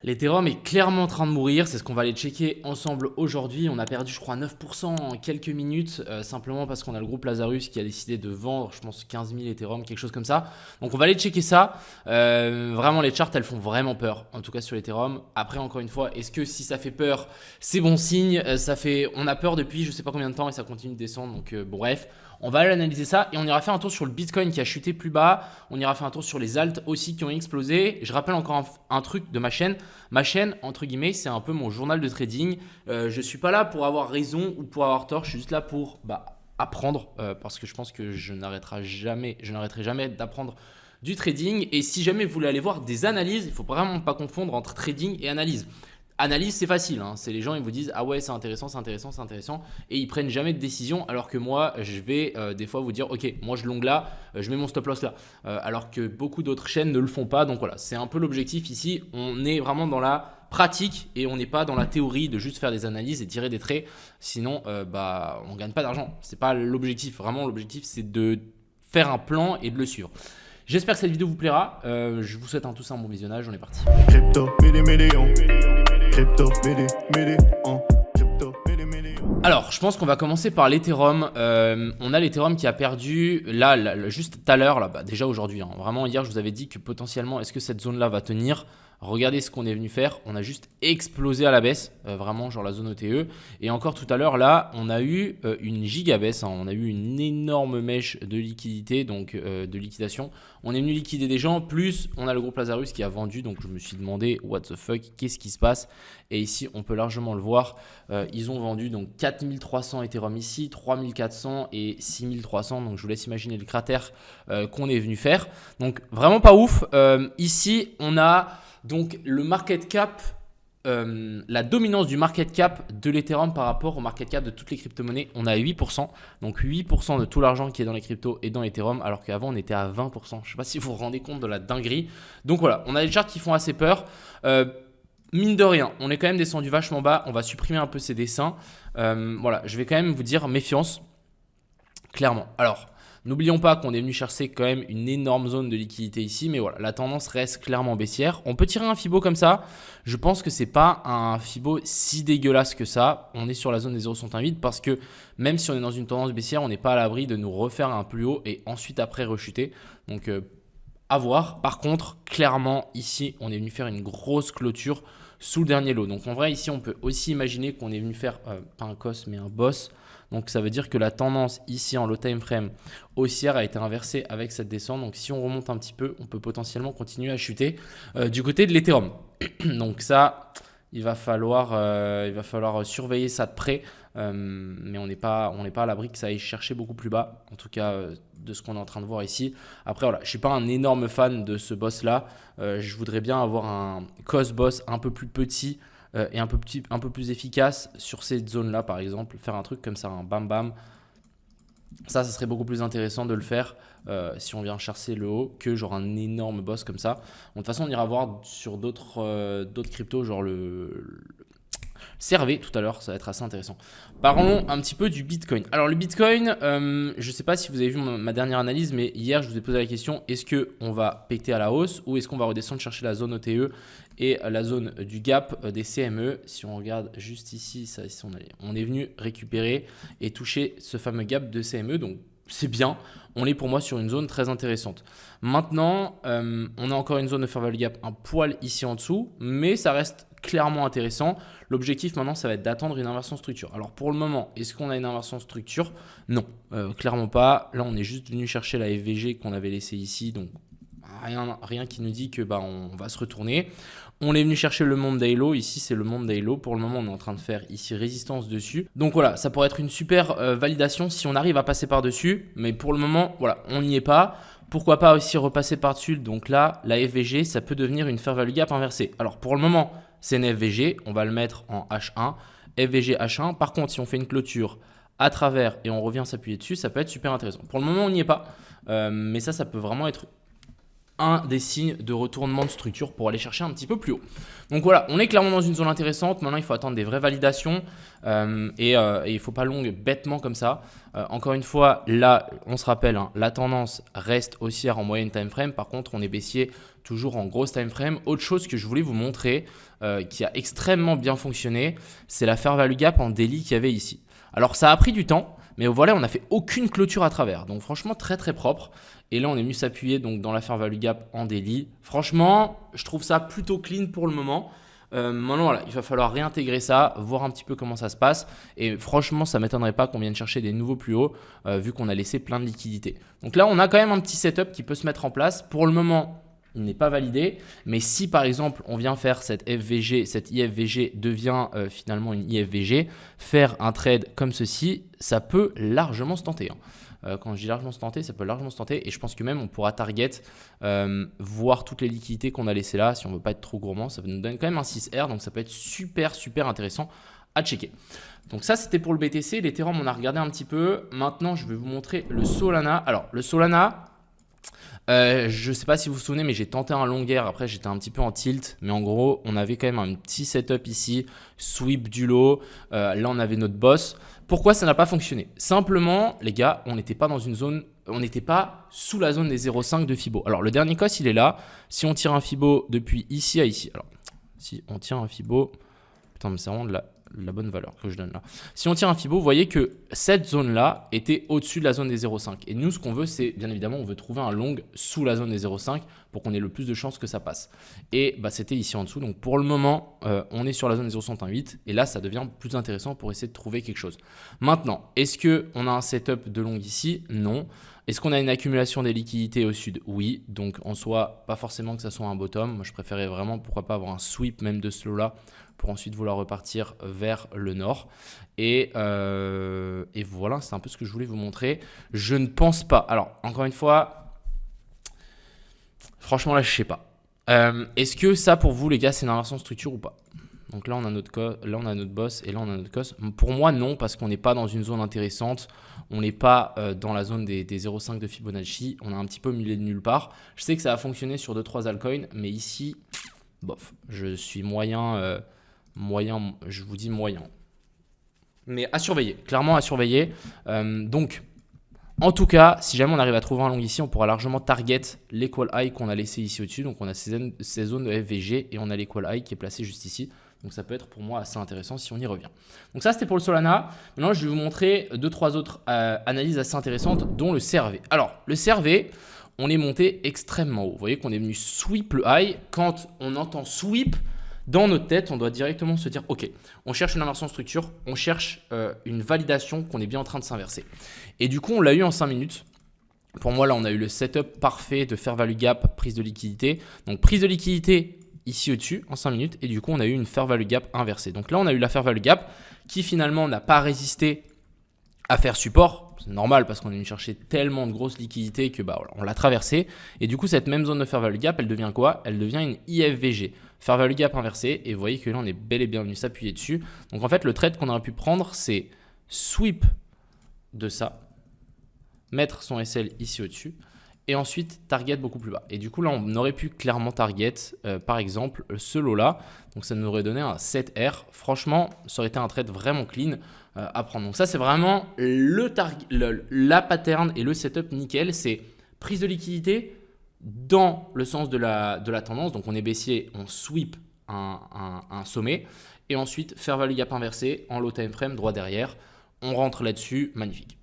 L'Ethereum est clairement en train de mourir, c'est ce qu'on va aller checker ensemble aujourd'hui. On a perdu je crois 9% en quelques minutes, simplement parce qu'on a le groupe Lazarus qui a décidé de vendre, je pense 15 000 Ethereum, quelque chose comme ça. Donc on va aller checker ça. Vraiment les charts elles font vraiment peur, en tout cas sur l'Ethereum. Après encore une fois, est-ce que si ça fait peur, c'est bon signe? On a peur depuis je sais pas combien de temps et ça continue de descendre, donc bon bref. On va aller analyser ça et on ira faire un tour sur le Bitcoin qui a chuté plus bas. On ira faire un tour sur les alts aussi qui ont explosé. Je rappelle encore un truc de ma chaîne. Ma chaîne, entre guillemets, c'est un peu mon journal de trading. Je ne suis pas là pour avoir raison ou pour avoir tort. Je suis juste là pour apprendre parce que je pense que je n'arrêterai jamais d'apprendre du trading. Et si jamais vous voulez aller voir des analyses, il ne faut vraiment pas confondre entre trading et analyse. Analyse, c'est facile, hein. C'est les gens, ils vous disent ah ouais, c'est intéressant, c'est intéressant, c'est intéressant, et ils prennent jamais de décision. Alors que moi, je vais des fois vous dire ok, moi je long là, je mets mon stop loss là, alors que beaucoup d'autres chaînes ne le font pas. Donc voilà, c'est un peu l'objectif ici. On est vraiment dans la pratique et on n'est pas dans la théorie de juste faire des analyses et tirer des traits. Sinon, on gagne pas d'argent. C'est pas l'objectif. Vraiment, l'objectif c'est de faire un plan et de le suivre. J'espère que cette vidéo vous plaira. Je vous souhaite tous un bon visionnage. On est parti. Crypto, million. Crypto, million. Crypto, million. Alors, je pense qu'on va commencer par l'Ethereum. On a l'Ethereum qui a perdu, là juste tout à l'heure, déjà aujourd'hui. Hein. Vraiment, hier, je vous avais dit que potentiellement, est-ce que cette zone-là va tenir? Regardez ce qu'on est venu faire. On a juste explosé à la baisse, vraiment, genre la zone OTE. Et encore tout à l'heure, là, on a eu une giga baisse. Hein. On a eu une énorme mèche de liquidité, donc de liquidation. On est venu liquider des gens, plus on a le groupe Lazarus qui a vendu. Donc, je me suis demandé, what the fuck, qu'est-ce qui se passe? Et ici, on peut largement le voir. Ils ont vendu donc 4300 Ethereum ici, 3400 et 6300. Donc, je vous laisse imaginer le cratère qu'on est venu faire. Donc, vraiment pas ouf. Ici, on a donc le market cap, la dominance du market cap de l'Ethereum par rapport au market cap de toutes les crypto-monnaies. On a 8%. Donc 8% de tout l'argent qui est dans les cryptos et dans l'Ethereum, alors qu'avant on était à 20%. Je ne sais pas si vous vous rendez compte de la dinguerie. Donc voilà, on a des charts qui font assez peur. Mine de rien, on est quand même descendu vachement bas. On va supprimer un peu ces dessins. Voilà, je vais quand même vous dire méfiance, clairement. Alors, n'oublions pas qu'on est venu chercher quand même une énorme zone de liquidité ici, mais voilà, la tendance reste clairement baissière. On peut tirer un Fibo comme ça. Je pense que c'est pas un Fibo si dégueulasse que ça. On est sur la zone des 0,68 parce que même si on est dans une tendance baissière, on n'est pas à l'abri de nous refaire un plus haut et ensuite après rechuter. Donc à voir. Par contre, clairement ici, on est venu faire une grosse clôture sous le dernier lot. Donc en vrai, ici, on peut aussi imaginer qu'on est venu faire pas un cos mais un boss. Donc ça veut dire que la tendance ici en low time frame haussière a été inversée avec cette descente. Donc si on remonte un petit peu, on peut potentiellement continuer à chuter du côté de l'Ethereum. Donc ça, il va falloir surveiller ça de près. Mais on n'est pas à l'abri que ça aille chercher beaucoup plus bas. En tout cas, de ce qu'on est en train de voir ici. Après, voilà, je ne suis pas un énorme fan de ce boss-là. Je voudrais bien avoir un cost boss un peu plus petit et un peu plus efficace sur cette zone-là, par exemple. Faire un truc comme ça, un bam bam. Ça serait beaucoup plus intéressant de le faire si on vient chercher le haut que genre un énorme boss comme ça. Bon, de toute façon, on ira voir sur d'autres cryptos, genre le CRV tout à l'heure, ça va être assez intéressant. Parlons un petit peu du Bitcoin. Alors le Bitcoin, je ne sais pas si vous avez vu ma dernière analyse, mais hier je vous ai posé la question, est-ce qu'on va péter à la hausse ou est-ce qu'on va redescendre chercher la zone OTE et la zone du gap des CME? Si on regarde juste ici, on est venu récupérer et toucher ce fameux gap de CME, donc c'est bien. On est pour moi sur une zone très intéressante. Maintenant, on a encore une zone de fair value gap un poil ici en dessous, mais ça reste clairement intéressant. L'objectif maintenant, ça va être d'attendre une inversion structure. Alors pour le moment, est-ce qu'on a une inversion structure? Non, clairement pas. Là, on est juste venu chercher la FVG qu'on avait laissée ici, donc rien qui nous dit que on va se retourner. On est venu chercher le Monday Low. Ici, c'est le Monday Low. Pour le moment, on est en train de faire ici résistance dessus. Donc voilà, ça pourrait être une super validation si on arrive à passer par-dessus. Mais pour le moment, voilà, on n'y est pas. Pourquoi pas aussi repasser par-dessus? Donc là, la FVG, ça peut devenir une fair value gap inversée. Alors pour le moment, c'est une FVG. On va le mettre en H1. FVG H1. Par contre, si on fait une clôture à travers et on revient s'appuyer dessus, ça peut être super intéressant. Pour le moment, on n'y est pas. Mais ça peut vraiment être un des signes de retournement de structure pour aller chercher un petit peu plus haut. Donc voilà, on est clairement dans une zone intéressante. Maintenant, il faut attendre des vraies validations et il ne faut pas long bêtement comme ça. Encore une fois, là, on se rappelle, hein, la tendance reste haussière en moyenne time frame. Par contre, on est baissier toujours en grosse time frame. Autre chose que je voulais vous montrer qui a extrêmement bien fonctionné, c'est la fair value gap en daily qu'il y avait ici. Alors ça a pris du temps, mais voilà, on n'a fait aucune clôture à travers. Donc franchement, très très propre. Et là, on est venu s'appuyer donc dans la fair value gap en daily. Franchement, je trouve ça plutôt clean pour le moment. Maintenant, voilà, il va falloir réintégrer ça, voir un petit peu comment ça se passe. Et franchement, ça ne m'étonnerait pas qu'on vienne chercher des nouveaux plus hauts vu qu'on a laissé plein de liquidités. Donc là, on a quand même un petit setup qui peut se mettre en place. Pour le moment, il n'est pas validé. Mais si par exemple, on vient faire cette FVG, cette IFVG devient finalement une IFVG, faire un trade comme ceci, ça peut largement se tenter. Quand je dis largement se tenter, ça peut largement se tenter. Et je pense que même on pourra target, voir toutes les liquidités qu'on a laissées là. Si on ne veut pas être trop gourmand, ça nous donne quand même un 6R. Donc ça peut être super, super intéressant à checker. Donc ça, c'était pour le BTC. L'Ethereum, on a regardé un petit peu. Maintenant, je vais vous montrer le Solana. Alors, le Solana, je ne sais pas si vous vous souvenez, mais j'ai tenté un longueur. Après, j'étais un petit peu en tilt. Mais en gros, on avait quand même un petit setup ici. Sweep du lot. Là, on avait notre boss. Pourquoi ça n'a pas fonctionné? Simplement, les gars, on n'était pas dans une zone, on n'était pas sous la zone des 0,5 de Fibo. Alors, le dernier cos, il est là. Si on tire un Fibo depuis ici à ici, alors, si on tire un Fibo, putain, mais c'est vraiment de la bonne valeur que je donne là. Si on tire un Fibo, vous voyez que cette zone-là était au-dessus de la zone des 0,5. Et nous, ce qu'on veut, c'est, bien évidemment, on veut trouver un long sous la zone des 0,5 pour qu'on ait le plus de chances que ça passe. Et bah, c'était ici en dessous. Donc, pour le moment, on est sur la zone des 0,68. Et là, ça devient plus intéressant pour essayer de trouver quelque chose. Maintenant, est-ce qu'on a un setup de long ici? Non. Est-ce qu'on a une accumulation des liquidités au sud? Oui. Donc, en soi, pas forcément que ça soit un bottom. Moi, je préférais vraiment, pourquoi pas, avoir un sweep même de ce lot-là pour ensuite vouloir repartir vers le nord. Et voilà, c'est un peu ce que je voulais vous montrer. Je ne pense pas. Alors, encore une fois, franchement, là, je ne sais pas. Est-ce que ça, pour vous, les gars, c'est une inversion de structure ou pas? Donc là, on a notre boss et là, on a notre cos. Pour moi, non, parce qu'on n'est pas dans une zone intéressante. On n'est pas dans la zone des 0,5 de Fibonacci. On a un petit peu au milieu de nulle part. Je sais que ça a fonctionné sur 2-3 altcoins, mais ici, bof, je suis moyen, je vous dis moyen. Mais à surveiller, clairement à surveiller. Donc, en tout cas, si jamais on arrive à trouver un long ici, on pourra largement target l'equal high qu'on a laissé ici au-dessus. Donc, on a ces zones de FVG et on a l'equal high qui est placé juste ici. Donc, ça peut être pour moi assez intéressant si on y revient. Donc, ça, c'était pour le Solana. Maintenant, je vais vous montrer 2-3 autres analyses assez intéressantes, dont le CRV. Alors, le CRV, on est monté extrêmement haut. Vous voyez qu'on est venu sweep le high. Quand on entend sweep, dans notre tête, on doit directement se dire, OK, on cherche une inversion de structure, on cherche une validation qu'on est bien en train de s'inverser. Et du coup, on l'a eu en 5 minutes. Pour moi, là, on a eu le setup parfait de fair value gap, prise de liquidité. Donc, prise de liquidité ici au-dessus en 5 minutes. Et du coup, on a eu une fair value gap inversée. Donc là, on a eu la fair value gap qui finalement n'a pas résisté à faire support. C'est normal parce qu'on est venu chercher tellement de grosses liquidités que voilà, on l'a traversée. Et du coup, cette même zone de fair value gap, elle devient quoi? Elle devient une IFVG. Fair value gap inversée. Et vous voyez que là, on est bel et bien venu s'appuyer dessus. Donc en fait, le trade qu'on aurait pu prendre, c'est sweep de ça, mettre son SL ici au-dessus et ensuite target beaucoup plus bas. Et du coup, là, on aurait pu clairement target, par exemple, ce lot-là. Donc ça nous aurait donné un 7R. Franchement, ça aurait été un trade vraiment clean à prendre. Donc ça, c'est vraiment la pattern et le setup nickel. C'est prise de liquidité dans le sens de la tendance. Donc on est baissier, on sweep un sommet. Et ensuite, fair value gap inversé en low time frame, droit derrière. On rentre là-dessus, magnifique.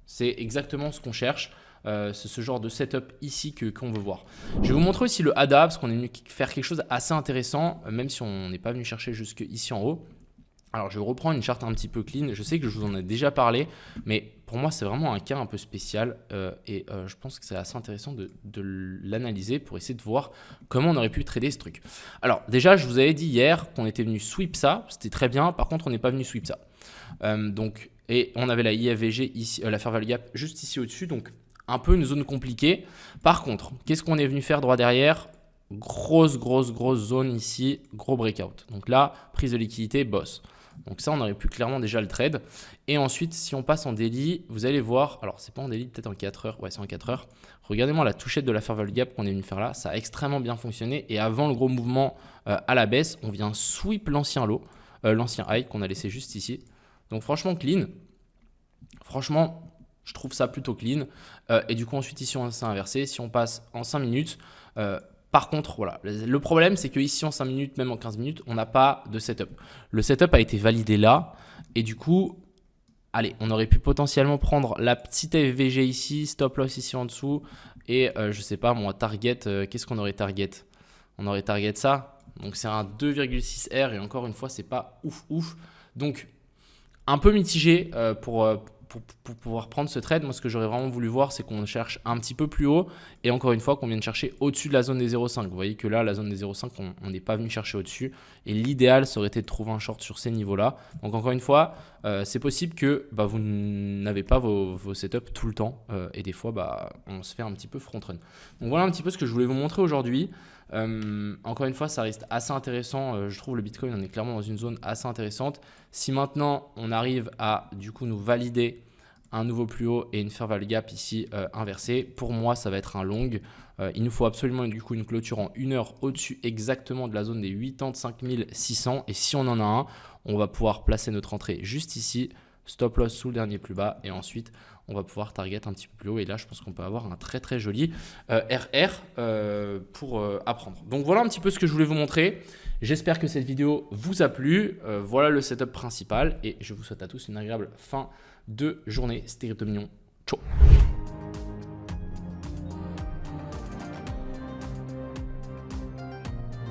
C'est exactement ce qu'on cherche. C'est ce genre de setup ici qu'on veut voir. Je vais vous montrer aussi le ADA parce qu'on est venu faire quelque chose assez intéressant, même si on n'est pas venu chercher jusque ici en haut. Alors, je vais reprendre une charte un petit peu clean. Je sais que je vous en ai déjà parlé, mais pour moi, c'est vraiment un cas un peu spécial et je pense que c'est assez intéressant de l'analyser pour essayer de voir comment on aurait pu trader ce truc. Alors, déjà, je vous avais dit hier qu'on était venu sweep ça. C'était très bien. Par contre, on n'est pas venu sweep ça. Et on avait la IFVG ici, la fair value gap juste ici au-dessus. Donc, un peu une zone compliquée. Par contre, qu'est-ce qu'on est venu faire droit derrière? Grosse zone ici, gros breakout. Donc là, prise de liquidité, boss. Donc ça, on aurait pu clairement déjà le trade. Et ensuite, si on passe en daily, vous allez voir, alors c'est pas en daily, peut-être en 4 heures. Ouais, c'est en 4 heures. Regardez-moi la touchette de la fair value gap qu'on est venu faire là. Ça a extrêmement bien fonctionné. Et avant le gros mouvement à la baisse, on vient sweep l'ancien lot, l'ancien high qu'on a laissé juste ici. Donc franchement, clean. Franchement, je trouve ça plutôt clean. Et du coup, ensuite, ici, on s'est inversé. Si on passe en 5 minutes, Par contre, voilà, le problème, c'est qu'ici, en 5 minutes, même en 15 minutes, on n'a pas de setup. Le setup a été validé là. Et du coup, allez, on aurait pu potentiellement prendre la petite FVG ici, stop loss ici en dessous. Et je sais pas, moi, target, qu'est-ce qu'on aurait target? On aurait target ça. Donc, c'est un 2,6R. Et encore une fois, c'est pas ouf. Donc, un peu mitigé pour pouvoir prendre ce trade. Moi, ce que j'aurais vraiment voulu voir, c'est qu'on cherche un petit peu plus haut et encore une fois, qu'on vienne chercher au-dessus de la zone des 0,5. Vous voyez que là, la zone des 0,5, on n'est pas venu chercher au-dessus et l'idéal, ça aurait été de trouver un short sur ces niveaux-là. Donc, encore une fois, c'est possible que vous n'avez pas vos setups tout le temps et des fois, on se fait un petit peu front run. Donc, voilà un petit peu ce que je voulais vous montrer aujourd'hui. Encore une fois, ça reste assez intéressant. Je trouve le Bitcoin, on est clairement dans une zone assez intéressante. Si maintenant, on arrive à du coup nous valider un nouveau plus haut et une fair value gap ici inversée, pour moi, ça va être un long. Il nous faut absolument du coup une clôture en 1 heure au-dessus exactement de la zone des 85 600. Et si on en a un, on va pouvoir placer notre entrée juste ici, stop loss sous le dernier plus bas et ensuite on va pouvoir target un petit peu plus haut et là je pense qu'on peut avoir un très très joli RR pour apprendre. Donc voilà un petit peu ce que je voulais vous montrer. J'espère que cette vidéo vous a plu. Voilà le setup principal et je vous souhaite à tous une agréable fin de journée. C'était Crypto Mignon. Ciao.